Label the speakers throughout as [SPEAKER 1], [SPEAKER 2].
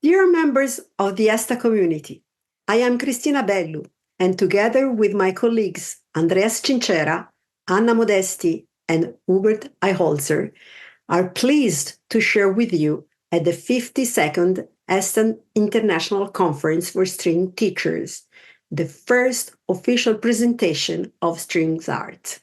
[SPEAKER 1] Dear members of the ESTA community, I am Cristina Bellu, and together with my colleagues Andreas Cincera, Anna Modesti, and Hubert Eiholzer, are pleased to share with you at the 52nd ESTA International Conference for String Teachers, the first official presentation of StringsART.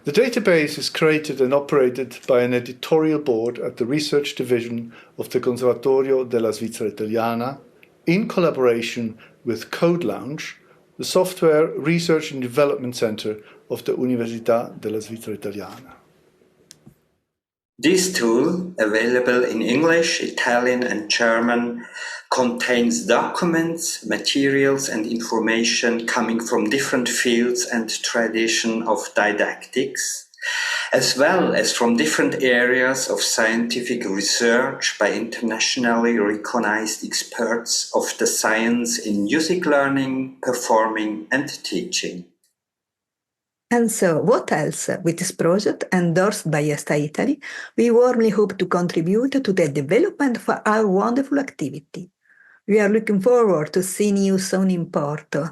[SPEAKER 2] The database is created and operated by an editorial board at the research division of the Conservatorio della Svizzera Italiana in collaboration with Code Lounge, the software research and development center of the Università della Svizzera Italiana.
[SPEAKER 3] This tool, available in English, Italian and German, contains documents, materials and information coming from different fields and tradition of didactics, as well as from different areas of scientific research by internationally recognized experts of the science in music learning, performing and teaching.
[SPEAKER 4] And so, what else? With this project, endorsed by ESTA Italy, we warmly hope to contribute to the development of our wonderful activity. We are looking forward to seeing you soon in Porto.